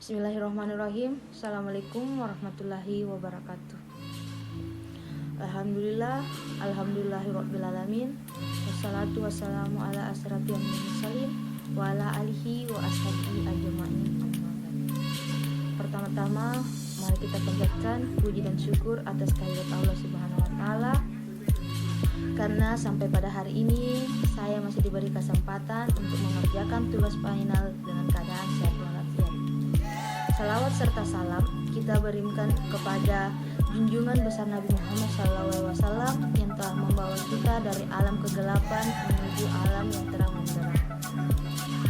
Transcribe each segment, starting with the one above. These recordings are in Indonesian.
Bismillahirrahmanirrahim. Assalamualaikum warahmatullahi wabarakatuh. Alhamdulillahirrabbilalamin. Wassalatu wassalamu ala asrafil mursalin wa ala alihi wa ashabihi ajma'in. Pertama-tama, mari kita panjatkan puji dan syukur atas kehadirat Allah Subhanahu wa taala. Karena sampai pada hari ini saya masih diberi kesempatan untuk mengerjakan tugas final dengan keadaan sehat walafiat. Salawat serta salam kita berikan kepada junjungan besar Nabi Muhammad SAW yang telah membawa kita dari alam kegelapan menuju alam yang terang benderang.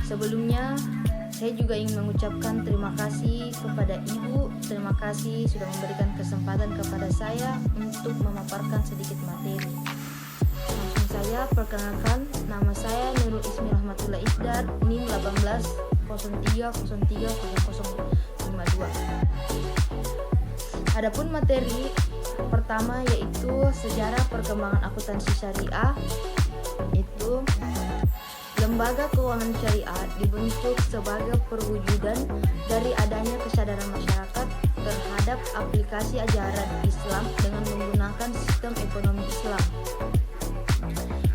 Sebelumnya, saya juga ingin mengucapkan terima kasih kepada Ibu. Terima kasih sudah memberikan kesempatan kepada saya untuk memaparkan sedikit materi. Langsung saya perkenalkan, nama saya Nurul Ismi Rahmatullah Isdar, NIM 1803030052. Adapun materi pertama yaitu sejarah perkembangan akuntansi syariah. Itu lembaga keuangan syariah dibentuk sebagai perwujudan dari adanya kesadaran masyarakat terhadap aplikasi ajaran Islam dengan menggunakan sistem ekonomi Islam,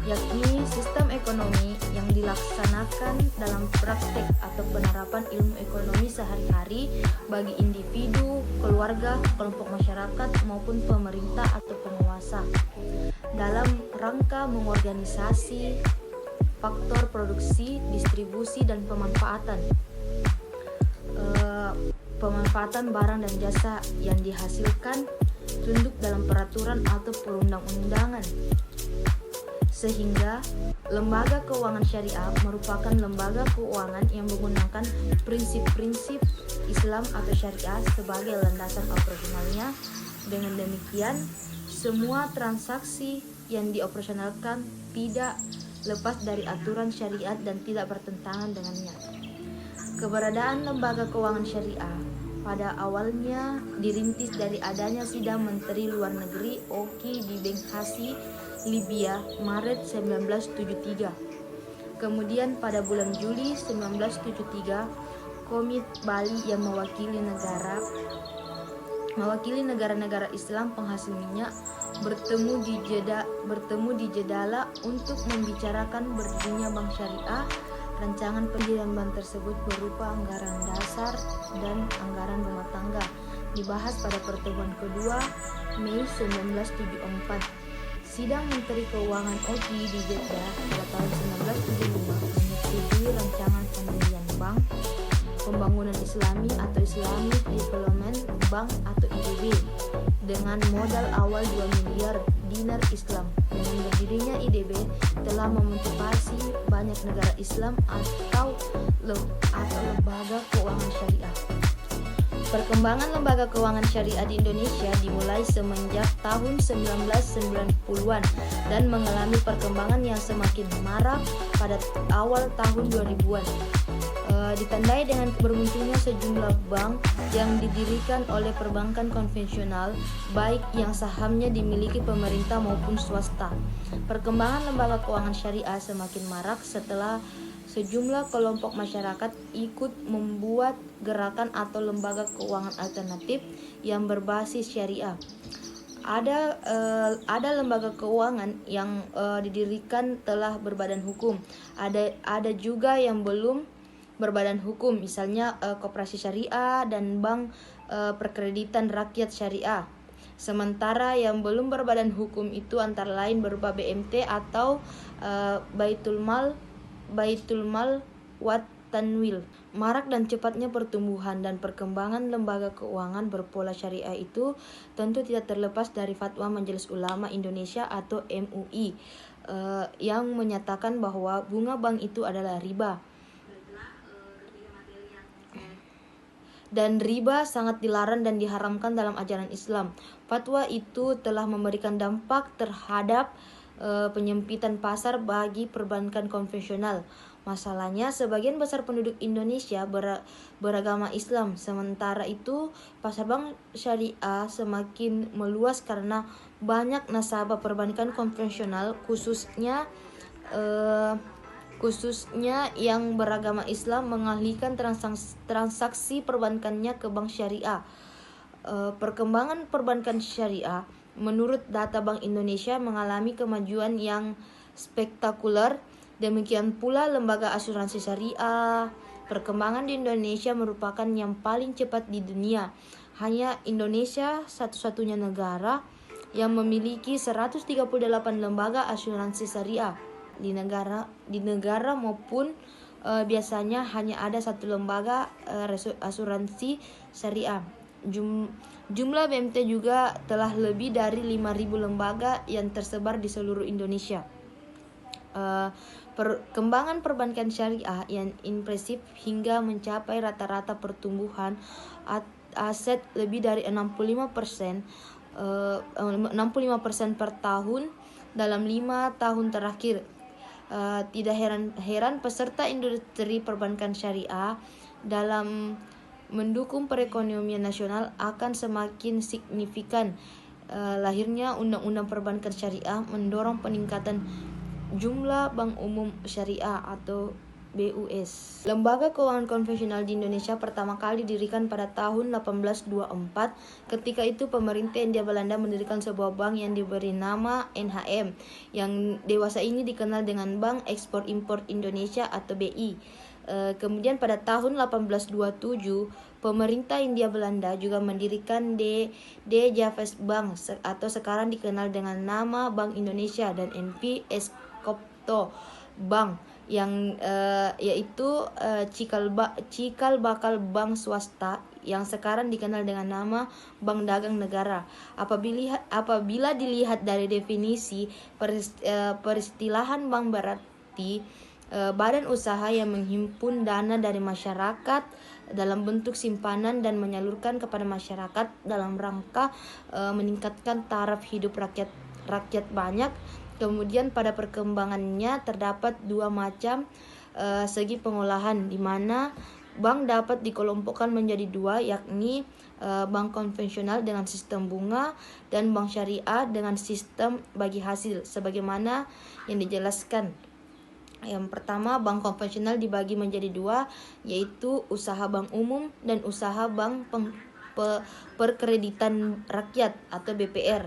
yakni sistem ekonomi yang dilaksanakan dalam praktek atau penerapan ilmu ekonomi sehari-hari bagi individu, keluarga, kelompok masyarakat maupun pemerintah atau penguasa dalam rangka mengorganisasi faktor produksi, distribusi, dan pemanfaatan barang dan jasa yang dihasilkan tunduk dalam peraturan atau perundang-undangan. Sehingga lembaga keuangan syariah merupakan lembaga keuangan yang menggunakan prinsip-prinsip Islam atau syariah sebagai landasan operasionalnya. Dengan demikian, semua transaksi yang dioperasionalkan tidak lepas dari aturan syariat dan tidak bertentangan dengannya. Keberadaan lembaga keuangan syariah pada awalnya dirintis dari adanya sidang Menteri Luar Negeri Oki di Benghazi, Libya, Maret 1973. Kemudian pada bulan Juli 1973, Komit Bali yang mewakili negara-negara Islam penghasil minyak bertemu di Jeddah untuk membicarakan berdirinya bank syariah. Rancangan pendirian bank tersebut berupa anggaran dasar dan anggaran rumah tangga dibahas pada pertemuan kedua Mei 1974. Sidang Menteri Keuangan OKI di Jeddah pada tahun 1975 menyetujui rancangan pendirian Bank Pembangunan Islami atau Islamic Development Bank atau IDB dengan modal awal 2 miliar dinar Islam. Dengan berdirinya IDB telah memotivasi banyak negara Islam atau lembaga keuangan syariah. Perkembangan lembaga keuangan syariah di Indonesia dimulai semenjak tahun 1990-an dan mengalami perkembangan yang semakin marak pada awal tahun 2000-an. Ditandai dengan bermunculnya sejumlah bank yang didirikan oleh perbankan konvensional, baik yang sahamnya dimiliki pemerintah maupun swasta. Perkembangan lembaga keuangan syariah semakin marak setelah sejumlah kelompok masyarakat ikut membuat gerakan atau lembaga keuangan alternatif yang berbasis syariah. Ada lembaga keuangan yang didirikan telah berbadan hukum. Ada juga yang belum berbadan hukum, misalnya koperasi syariah dan bank perkreditan rakyat syariah. Sementara yang belum berbadan hukum itu antara lain berupa BMT atau Baitul Mal wat Tanwil. Marak dan cepatnya pertumbuhan dan perkembangan lembaga keuangan berpola syariah itu tentu tidak terlepas dari fatwa Majelis Ulama Indonesia atau MUI yang menyatakan bahwa bunga bank itu adalah riba. Dan riba sangat dilarang dan diharamkan dalam ajaran Islam. Fatwa itu telah memberikan dampak terhadap penyempitan pasar bagi perbankan konvensional. Masalahnya, sebagian besar penduduk Indonesia beragama Islam. Sementara itu, pasar bank syariah semakin meluas karena banyak nasabah perbankan konvensional, khususnya khususnya yang beragama Islam, mengalihkan transaksi perbankannya ke bank syariah. Perkembangan perbankan syariah menurut data Bank Indonesia mengalami kemajuan yang spektakuler. Demikian pula lembaga asuransi syariah. Perkembangan di Indonesia merupakan yang paling cepat di dunia. Hanya Indonesia satu-satunya negara yang memiliki 138 lembaga asuransi syariah. Di negara maupun biasanya hanya ada satu lembaga asuransi syariah. Jumlah BMT juga telah lebih dari 5.000 lembaga yang tersebar di seluruh Indonesia. Perkembangan perbankan syariah yang impresif hingga mencapai rata-rata pertumbuhan aset lebih dari 65% per tahun dalam 5 tahun terakhir. Tidak heran peserta industri perbankan syariah dalam mendukung perekonomian nasional akan semakin signifikan. Lahirnya Undang-Undang Perbankan Syariah mendorong peningkatan jumlah bank umum syariah atau BUS. Lembaga keuangan konvensional di Indonesia pertama kali didirikan pada tahun 1824. Ketika itu pemerintah Hindia Belanda mendirikan sebuah bank yang diberi nama NHM. Yang dewasa ini dikenal dengan Bank Ekspor Impor Indonesia atau BI. Kemudian pada tahun 1827 pemerintah Hindia Belanda juga mendirikan De Javis Bank atau sekarang dikenal dengan nama Bank Indonesia, dan NP Eskopto Bank yang yaitu cikal bakal bank swasta yang sekarang dikenal dengan nama Bank Dagang Negara. Apabila dilihat dari definisi peristilahan bank, berarti badan usaha yang menghimpun dana dari masyarakat dalam bentuk simpanan dan menyalurkan kepada masyarakat dalam rangka meningkatkan taraf hidup rakyat banyak. Kemudian pada perkembangannya terdapat dua macam segi pengolahan, di mana bank dapat dikelompokkan menjadi dua, yakni bank konvensional dengan sistem bunga dan bank syariah dengan sistem bagi hasil, sebagaimana yang dijelaskan. Yang pertama, bank konvensional dibagi menjadi dua, yaitu usaha bank umum dan usaha bank perkreditan rakyat atau BPR.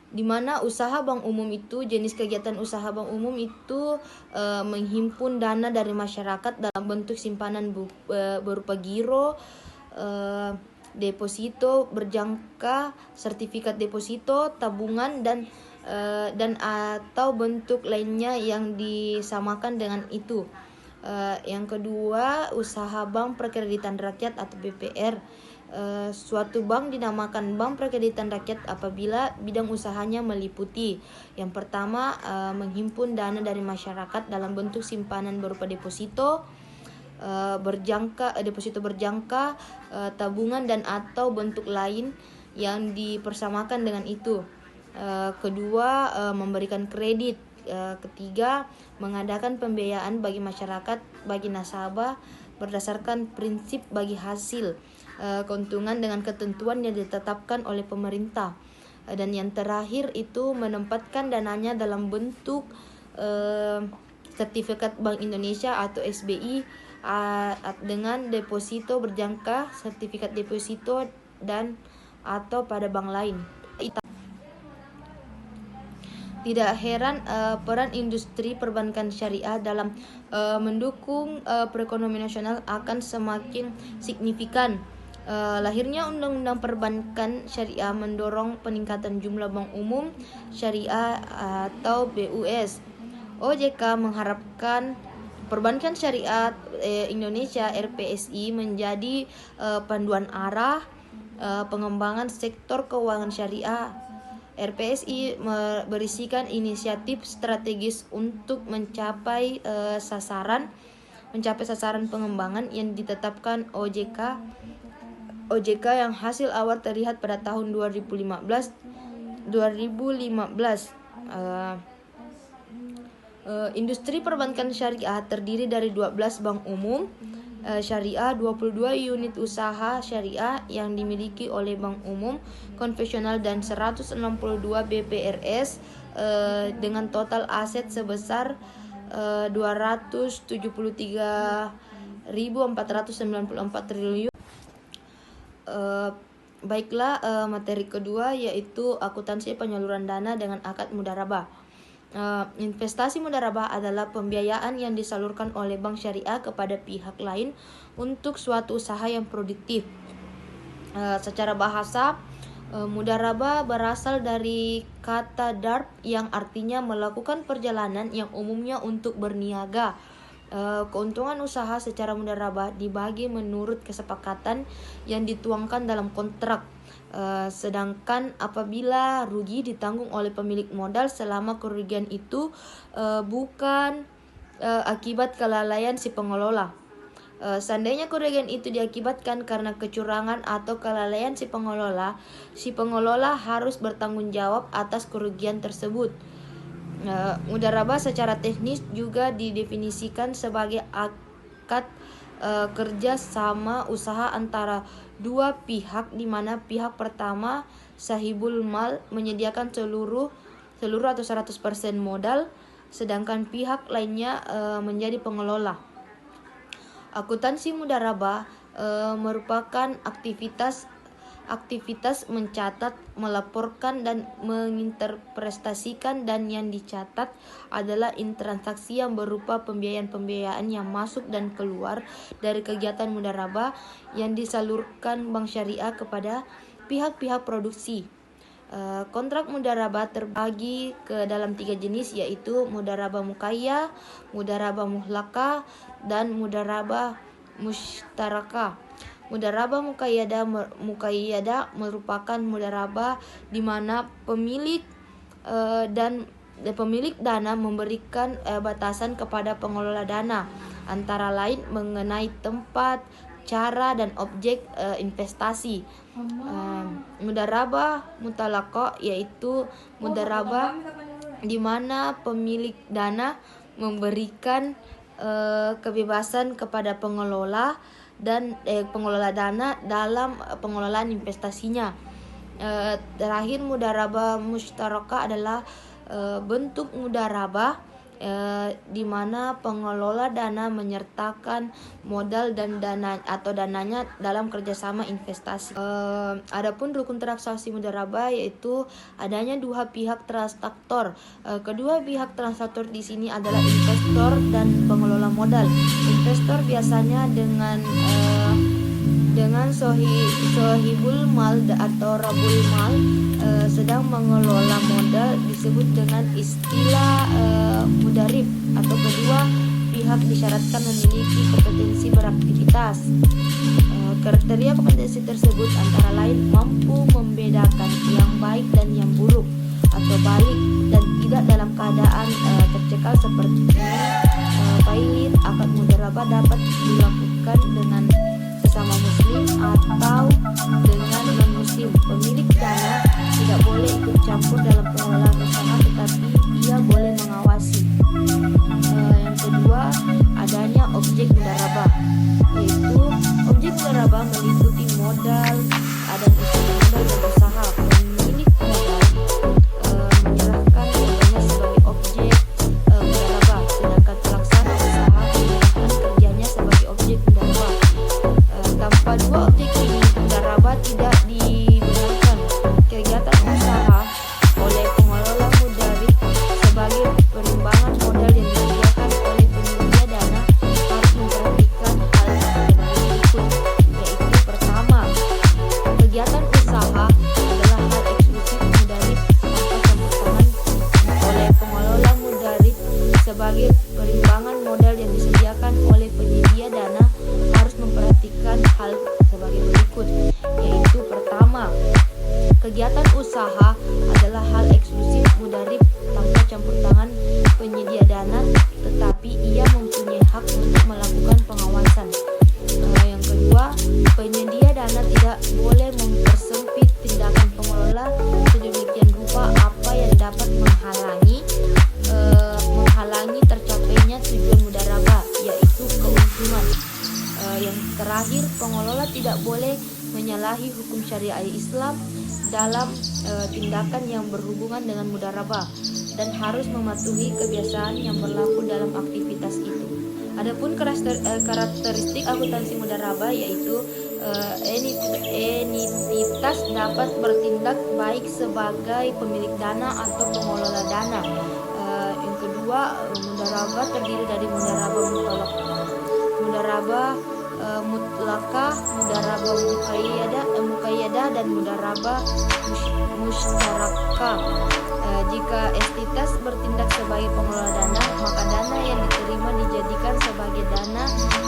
Di mana usaha bank umum itu, jenis kegiatan usaha bank umum itu menghimpun dana dari masyarakat dalam bentuk simpanan berupa giro, deposito berjangka, sertifikat deposito, tabungan, dan atau bentuk lainnya yang disamakan dengan itu. Yang kedua, usaha bank perkreditan rakyat atau BPR. Suatu bank dinamakan bank perkreditan rakyat apabila bidang usahanya meliputi: yang pertama, menghimpun dana dari masyarakat dalam bentuk simpanan berupa deposito berjangka, tabungan, dan atau bentuk lain yang dipersamakan dengan itu. Kedua, memberikan kredit. Ketiga, mengadakan pembiayaan bagi masyarakat, bagi nasabah berdasarkan prinsip bagi hasil, keuntungan dengan ketentuan yang ditetapkan oleh pemerintah. Dan yang terakhir itu menempatkan dananya dalam bentuk sertifikat Bank Indonesia atau SBI dengan deposito berjangka, sertifikat deposito, dan atau pada bank lain. Tidak heran peran industri perbankan syariah dalam mendukung perekonomian nasional akan semakin signifikan. Lahirnya Undang-Undang Perbankan Syariah mendorong peningkatan jumlah bank umum syariah atau BUS. OJK mengharapkan Perbankan Syariah Indonesia (RPSI) menjadi panduan arah pengembangan sektor keuangan syariah. RPSI berisikan inisiatif strategis untuk mencapai sasaran pengembangan yang ditetapkan OJK yang hasil awal terlihat pada tahun 2015. Industri perbankan syariah terdiri dari 12 bank umum syariah, 22 unit usaha syariah yang dimiliki oleh bank umum konvensional, dan 162 BPRS dengan total aset sebesar 273.494 triliun. Baiklah, materi kedua yaitu akuntansi penyaluran dana dengan akad mudharabah. Investasi mudharabah adalah pembiayaan yang disalurkan oleh bank syariah kepada pihak lain untuk suatu usaha yang produktif. Secara bahasa, mudharabah berasal dari kata darb yang artinya melakukan perjalanan yang umumnya untuk berniaga. Keuntungan usaha secara mudharabah dibagi menurut kesepakatan yang dituangkan dalam kontrak. Sedangkan apabila rugi ditanggung oleh pemilik modal selama kerugian itu bukan akibat kelalaian si pengelola. Seandainya kerugian itu diakibatkan karena kecurangan atau kelalaian si pengelola harus bertanggung jawab atas kerugian tersebut. Mudharabah secara teknis juga didefinisikan sebagai akad kerja sama usaha antara dua pihak, di mana pihak pertama sahibul mal menyediakan seluruh atau 100% modal, sedangkan pihak lainnya menjadi pengelola. Akuntansi mudharabah merupakan aktivitas mencatat, melaporkan, dan menginterpretasikan, dan yang dicatat adalah transaksi yang berupa pembiayaan yang masuk dan keluar dari kegiatan mudharabah yang disalurkan bank syariah kepada pihak-pihak produksi. Kontrak mudharabah terbagi ke dalam 3 jenis, yaitu mudharabah muqayyah, mudharabah muhlaqah, dan mudharabah mushtarakah. Mudharabah muqayyadah merupakan mudharabah di mana pemilik dana memberikan batasan kepada pengelola dana, antara lain mengenai tempat, cara, dan objek investasi. Mudharabah mutalaqah yaitu mudharabah di mana pemilik dana memberikan kebebasan kepada pengelola dana dalam pengelolaan investasinya. Terakhir, mudharabah mushtarakah adalah bentuk mudharabah di mana pengelola dana menyertakan modal dan dananya dalam kerjasama investasi. Adapun rukun transaksi mudharabah yaitu adanya dua pihak transaktor. Kedua pihak transaktor di sini adalah investor dan pengelola modal. Investor biasanya dengan sohibul mal atau rabul mal sedang mengelola modal disebut dengan istilah mudarib, atau kedua pihak disyaratkan memiliki kompetensi beraktivitas. Kriteria kompetensi tersebut antara lain mampu membedakan yang baik dan yang buruk, atau balik dan tidak dalam keadaan tercekal seperti pailit. Akad mudharabah dapat dilakukan dengan sesama muslim atau dengan non-muslim. Pemilik dana tidak boleh ikut campur dalam pengelolaan usaha, tetapi ia boleh mengawasi. Yang kedua, adanya objek mudharabah, yaitu objek mudharabah meliputi modal dan usaha. Pemilik modal menyerahkan modalnya sebagai objek mudharabah, sedangkan pelaksana usaha menyerahkan kerjanya sebagai objek mudharabah. Tanpa dua objek ini, mudharabah tidak dibenarkan. Kegiatan usaha oleh pengelola mudarib sebagai perimbangan modal yang disediakan oleh penyedia dana harus memperhatikan hal berikut, yaitu pertama, kegiatan usaha adalah hal eksklusif mudarib tanpa campur tangan oleh pengelola mudarib. Sebagai perimbangan modal yang disediakan oleh penyedia dana harus memperhatikan hal sebagai berikut, yaitu pertama, kegiatan usaha adalah hal eksklusif mudarib tanpa campur tangan penyedia dana, tetapi ia mempunyai hak untuk melakukan pengawasan. Yang kedua, penyedia dana tidak boleh mempersempit tindakan pengelola sedemikian rupa apa yang dapat menghalangi tercapainya tujuan mudharabah, yaitu keuntungan. Yang terakhir, pengelola tidak boleh menyalahi hukum syariah Islam dalam tindakan yang berhubungan dengan mudharabah. dan harus mematuhi kebiasaan yang berlaku dalam aktivitas itu. Adapun karakteristik akuntansi mudarabah yaitu entitas dapat bertindak baik sebagai pemilik dana atau pengelola dana. Yang kedua, mudarabah terdiri dari mudarabah mudarabah mutlakah, mudarabah muqayyadah dan mudarabah musyarakah. Jika entitas bertindak sebagai pengelola dana, maka dana yang diterima dijadikan sebagai dana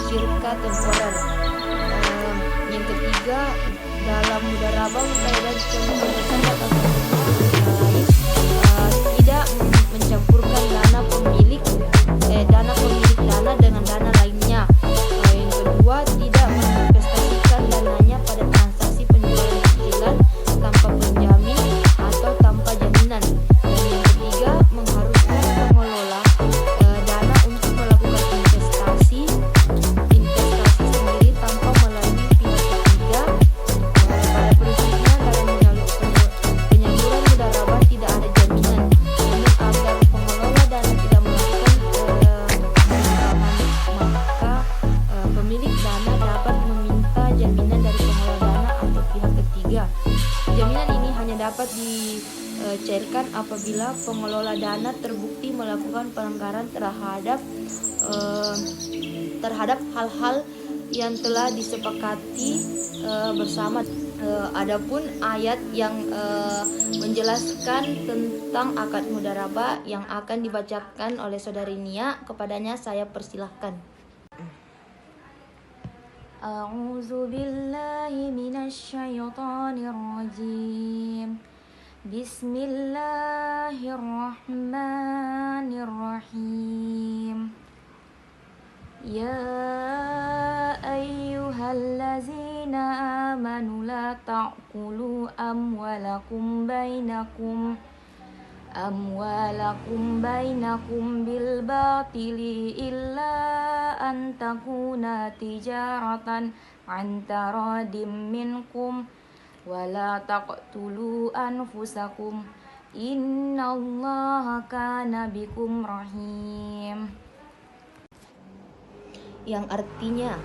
syirka temporer. Yang ketiga, dalam mudarabah muqayyadah dicampurkan lain tidak mencampurkan dana pemilik dana dengan dana lainnya. Yang kedua, tidak menginvestasikan dananya pada transaksi penjualan cicilan tanpa penjamin atau tanpa jaminan. Dan yang ketiga, mengharuskan pengelola dana untuk melakukan investasi sendiri tanpa melalui pihak ketiga. Pada prinsipnya dalam penyaluran mudarabah tidak ada jaminan, namun agar pengelola dana tidak melakukan maka pemilik dana dapat meminta jaminan dari pengelola dana atau pihak ketiga. Jaminan ini hanya dapat dicairkan apabila pengelola dana terbukti melakukan pelanggaran terhadap hal-hal yang telah disepakati bersama. Adapun ayat yang menjelaskan tentang akad mudarabah yang akan dibacakan oleh saudari Nia, kepadanya saya persilahkan. A'udzu billahi minasyaitonir rajim. Bismillahirrahmanirrahim. Ya ayyuhallazina amanu la ta'kulu amwalakum bainakum bil batili illa an takuna tijaratan an taradim minkum wala taqtulu anfusakum innallaha kana bikum rahim. Yang artinya,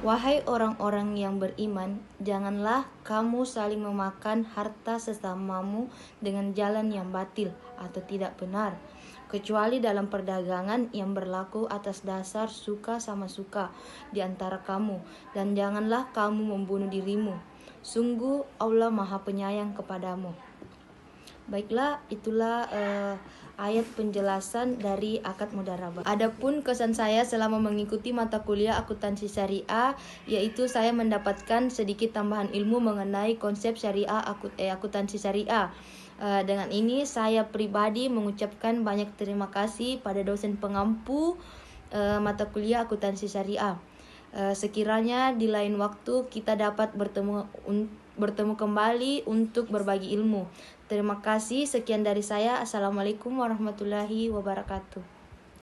wahai orang-orang yang beriman, janganlah kamu saling memakan harta sesamamu dengan jalan yang batil atau tidak benar, kecuali dalam perdagangan yang berlaku atas dasar suka sama suka di antara kamu, dan janganlah kamu membunuh dirimu. Sungguh Allah Maha Penyayang kepadamu. Baiklah, itulah ayat penjelasan dari akad mudarabah. Adapun kesan saya selama mengikuti mata kuliah akuntansi syariah, yaitu saya mendapatkan sedikit tambahan ilmu mengenai konsep syariah akuntansi syariah. Dengan ini saya pribadi mengucapkan banyak terima kasih pada dosen pengampu mata kuliah akuntansi syariah. Sekiranya di lain waktu kita dapat bertemu kembali untuk berbagi ilmu. Terima kasih, sekian dari saya. Assalamualaikum warahmatullahi wabarakatuh.